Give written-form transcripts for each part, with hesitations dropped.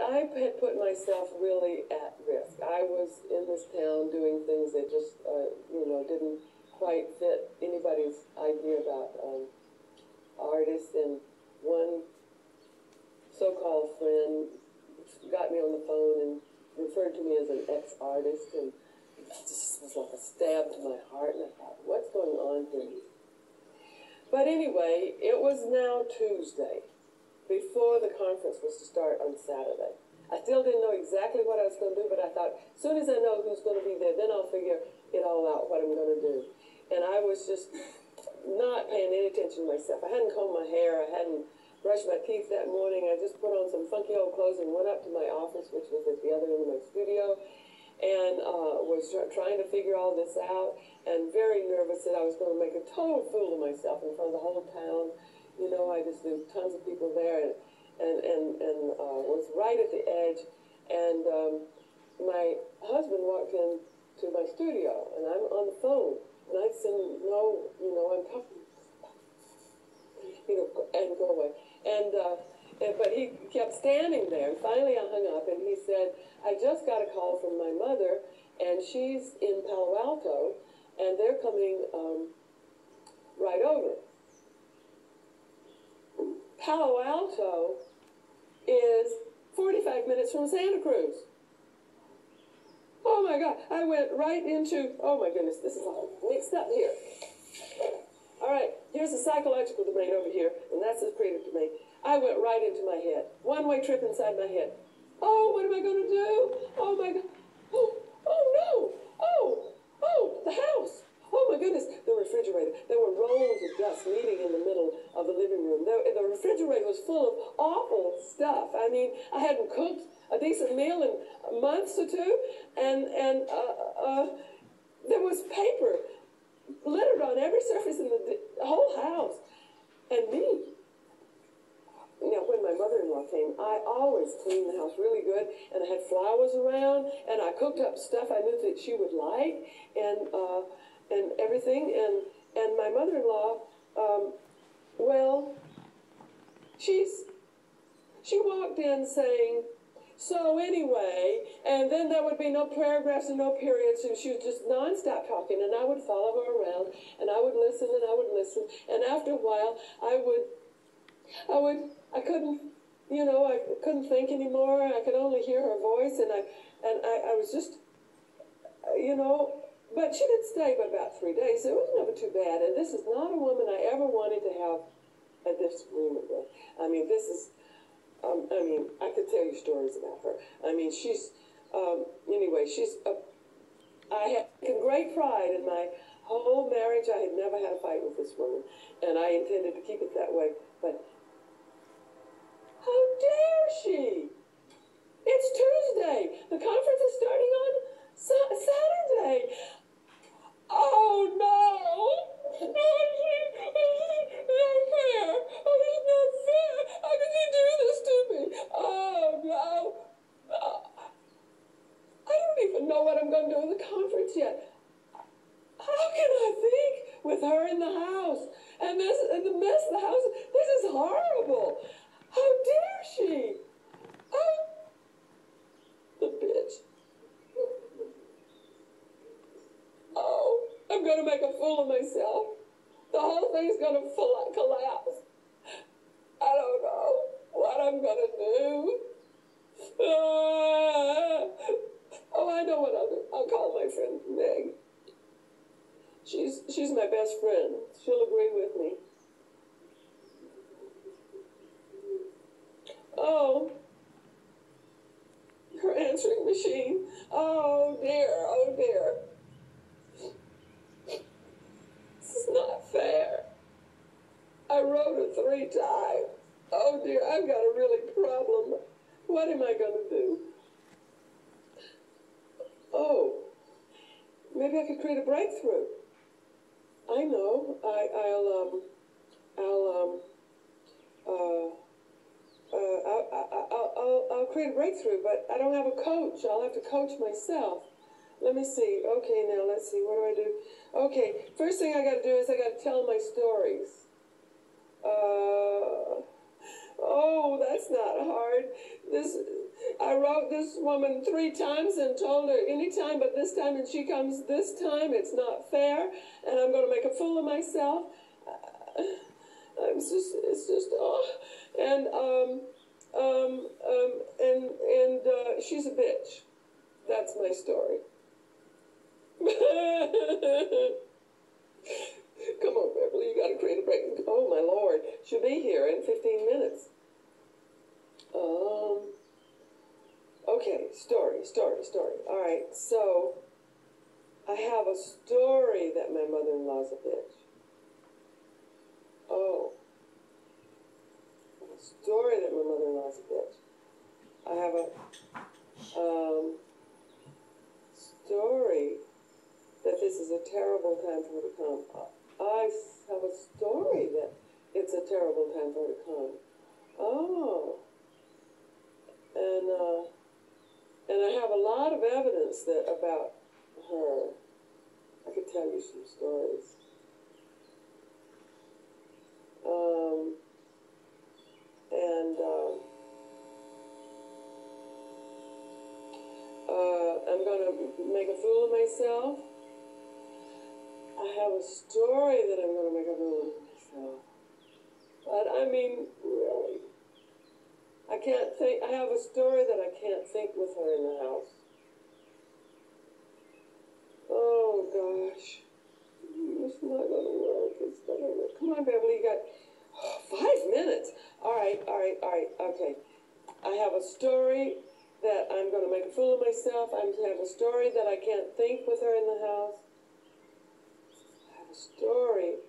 I had put myself really at risk. I was in this town doing things that just, didn't quite fit anybody's idea about artists, and one so-called friend got me on the phone and referred to me as an ex-artist, and it just was like a stab to my heart, and I thought, what's going on here? But anyway, it was now Tuesday, before the conference was to start on Saturday. I still didn't know exactly what I was going to do, but I thought, as soon as I know who's going to be there, then I'll figure it all out, what I'm going to do. And I was just not paying any attention to myself. I hadn't combed my hair, I hadn't brushed my teeth that morning. I just put on some funky old clothes and went up to my office, which was at the other end of my studio, and was trying to figure all this out, and very nervous that I was going to make a total fool of myself in front of the whole town. You know, I just knew tons of people there, and was right at the edge. And my husband walked in to my studio, and I'm on the phone, and I said, no, I'm talking, and go away. But he kept standing there, and finally I hung up, and he said, I just got a call from my mother, and she's in Palo Alto, and they're coming right over. Palo Alto is 45 minutes from Santa Cruz. Oh my God, I went right into, oh my goodness, this is all mixed up here. All right, here's the psychological domain over here, and that's the creative domain. I went right into my head. One-way trip inside my head. Oh, what am I going to do? Oh my God. Oh no. Oh, the house. Oh my goodness, the refrigerator. There were rolls of dust meeting in the middle of the living room. The refrigerator was full of awful stuff. I mean, I hadn't cooked a decent meal in months or two, and there was paper littered on every surface in the whole house. And me. Now, when my mother-in-law came, I always cleaned the house really good, and I had flowers around, and I cooked up stuff I knew that she would like, and everything. And my mother-in-law, she walked in saying, so anyway, and then there would be no paragraphs and no periods, and she was just nonstop talking, and I would follow her around, and I would listen, and after a while, I couldn't think anymore. I could only hear her voice, and I was just, but she did stay but about 3 days, so it was never too bad. And this is not a woman I ever wanted to have a disagreement with. I mean, this is, I could tell you stories about her. I mean, she's, anyway, I had great pride in my whole marriage. I had never had a fight with this woman, and I intended to keep it that way, but how dare she? It's Tuesday. The conference is starting on Saturday. Oh no! No, it's not fair. Oh, it's not fair. How could you do this to me? Oh no! I don't even know what I'm going to do at the conference yet. How can I think with her in the house and the mess of the house? This is horrible. How dare she? Oh, the bitch. Oh, I'm going to make a fool of myself. The whole thing's going to collapse. I don't know what I'm going to do. Oh, I know what I'll do. I'll call my friend Meg. She's my best friend. She'll agree with me. Oh, her answering machine. Oh dear, oh dear. This is not fair. I wrote her 3 times. Oh dear, I've got a really problem. What am I going to do? Oh, maybe I could create a breakthrough. I know. I'll create a breakthrough, but I don't have a coach. I'll have to coach myself. Let me see. Okay, now let's see. What do I do? Okay, first thing I got to do is I got to tell my stories. Oh, that's not hard. I wrote this woman 3 times and told her anytime but this time, and she comes this time. It's not fair, and I'm going to make a fool of myself. It's just, oh. And she's a bitch. That's my story. Come on, Beverly, you got to create a break. Oh, my Lord. She'll be here in 15 minutes. Okay, story. All right, so I have a story that my mother-in-law's a bitch. Oh. A story that my mother-in-law's a bitch. I have a story that this is a terrible time for her to come. I have a story that it's a terrible time for her to come. Oh. And I have a lot of evidence about her. I could tell you some stories. I'm going to make a fool of myself. I have a story that I'm going to make a fool of myself. But I mean, really. I can't think. I have a story that I can't think with her in the house. Oh, gosh. It's not going to work. It's not going to work. Come on, Beverly. You got 5 minutes. All right. Okay. I have a story that I'm going to make a fool of myself. I have a story that I can't think with her in the house. I have a story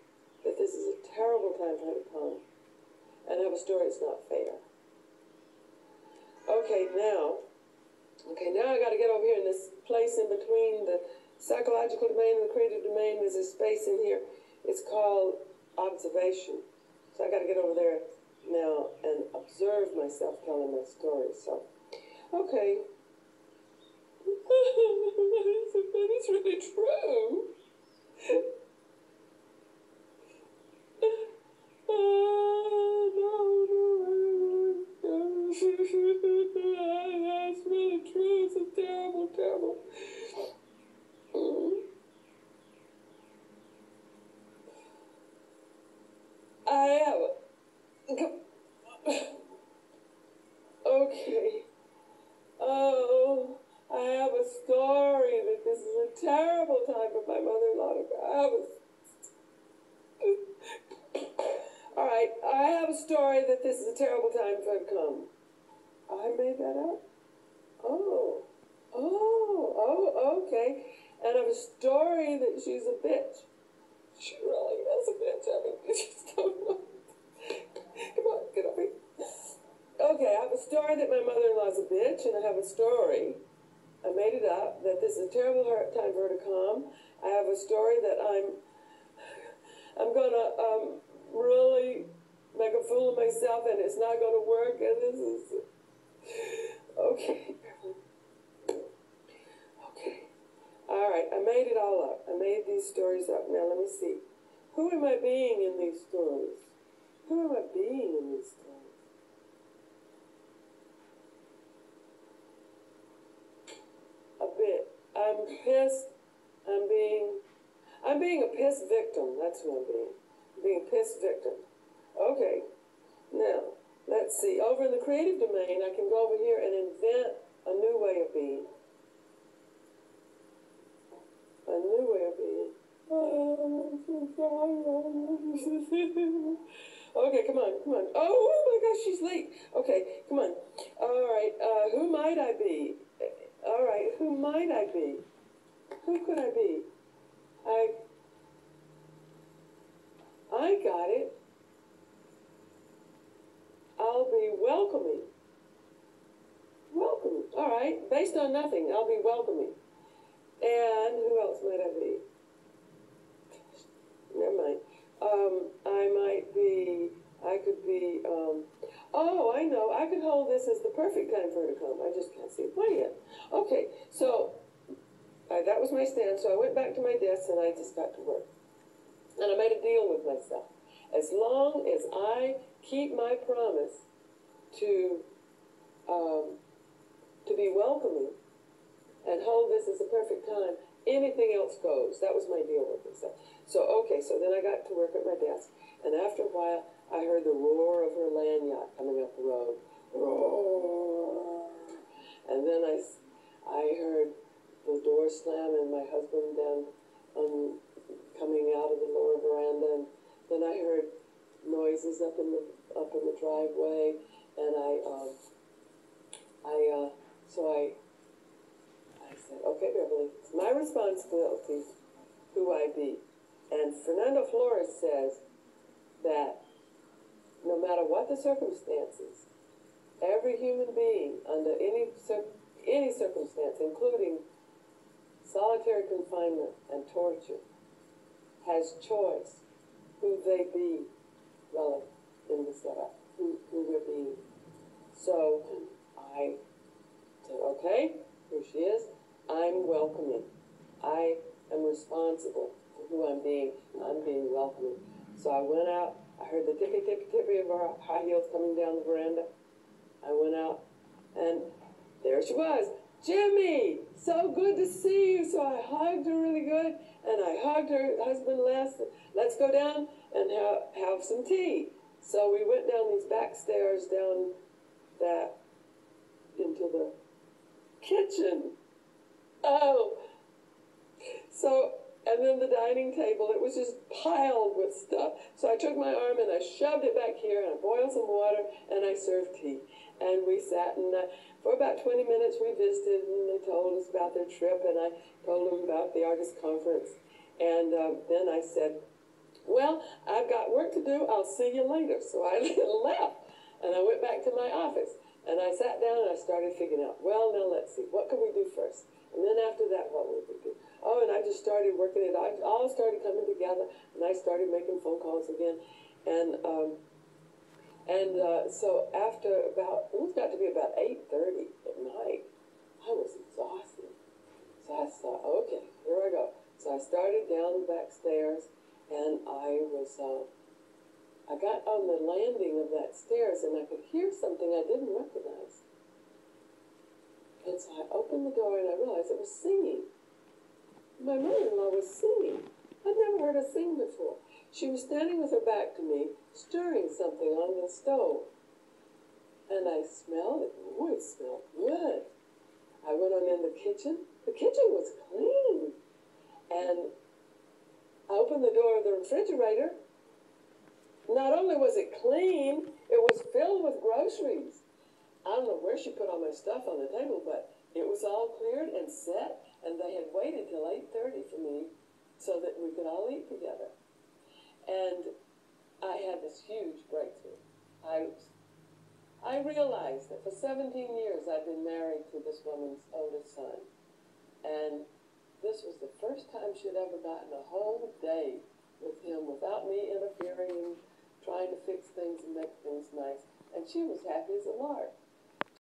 that this is a terrible time for her to come. And I have a story that's not fair. Okay, now I got to get over here in this place in between the psychological domain and the creative domain. There's a space in here. It's called observation. So I got to get over there now and observe myself telling my story. So, okay. But it's really true. That's really true. It's a terrible. I have okay. Oh, I have a story that this is a terrible time for my mother-in-law to go. All right, I have a story that this is a terrible time for her to come. I made that up? Oh, okay. And I have a story that she's a bitch. She really is a bitch. I mean, you just don't know. Come on, get over here. Okay, I have a story that my mother-in-law's a bitch, and I have a story, I made it up, that this is a terrible time for her to come. I have a story that I'm gonna really make a fool of myself, and it's not gonna work, and this is, okay. All right, I made it all up. I made these stories up. Now let me see. Who am I being in these stories? Who am I being in these stories? A bit. I'm pissed. I'm being a pissed victim. That's who I'm being. I'm being a pissed victim. Okay. Now, let's see. Over in the creative domain, I can go over here and invent a new way of being. A new way of being. Okay, come on. Oh my gosh, she's late. Okay, come on. All right, who might I be? All right, who might I be? Who could I be? I got it. I'll be welcoming. All right, based on nothing, I'll be welcoming. And who else might I be? Never mind. I could be, oh, I know. I could hold this as the perfect time for her to come. I just can't see it play yet. Okay, so that was my stand. So I went back to my desk and I just got to work. And I made a deal with myself. As long as I keep my promise to be welcoming and hold this as a perfect time. Anything else goes. That was my deal with it. So then I got to work at my desk, and after a while, I heard the roar of her land yacht coming up the road. Roar. And then I heard the door slam and my husband down coming out of the lower veranda, and then I heard noises up in the driveway, and I said, okay, Beverly, it's my responsibility who I be. And Fernando Flores says that no matter what the circumstances, every human being under any circumstance, including solitary confinement and torture, has choice who they be relative in the setup, who we're being. So I said, okay, here she is. I'm welcoming. I am responsible for who I'm being. I'm being welcoming. So I went out. I heard the tippy of our high heels coming down the veranda. I went out, and there she was. Jimmy, so good to see you. So I hugged her really good, and I hugged her husband Les. Let's go down and have some tea. So we went down these back stairs down that into the kitchen. Oh, so, and then the dining table, it was just piled with stuff. So I took my arm and I shoved it back here, and I boiled some water, and I served tea. And we sat, and for about 20 minutes we visited, and they told us about their trip, and I told them about the artist conference. And then I said, well, I've got work to do. I'll see you later. So I left, and I went back to my office, and I sat down and I started figuring out, well, now let's see, what can we do first? And then after that, what would we do? Oh, and I just started working it. All started coming together, and I started making phone calls again. So after it was got to be about 8:30 at night, I was exhausted. So I thought, okay, here I go. So I started down the back stairs, and I got on the landing of that stairs, and I could hear something I didn't recognize. And so I opened the door, and I realized it was singing. My mother-in-law was singing. I'd never heard her sing before. She was standing with her back to me, stirring something on the stove. And I smelled it. Oh, it smelled good. I went on in the kitchen. The kitchen was clean. And I opened the door of the refrigerator. Not only was it clean, it was filled with groceries. I don't know where she put all my stuff on the table, but it was all cleared and set, and they had waited till 8:30 for me so that we could all eat together. And I had this huge breakthrough. I realized that for 17 years I'd been married to this woman's oldest son, and this was the first time she'd ever gotten a whole day with him without me interfering and trying to fix things and make things nice. And she was happy as a lark.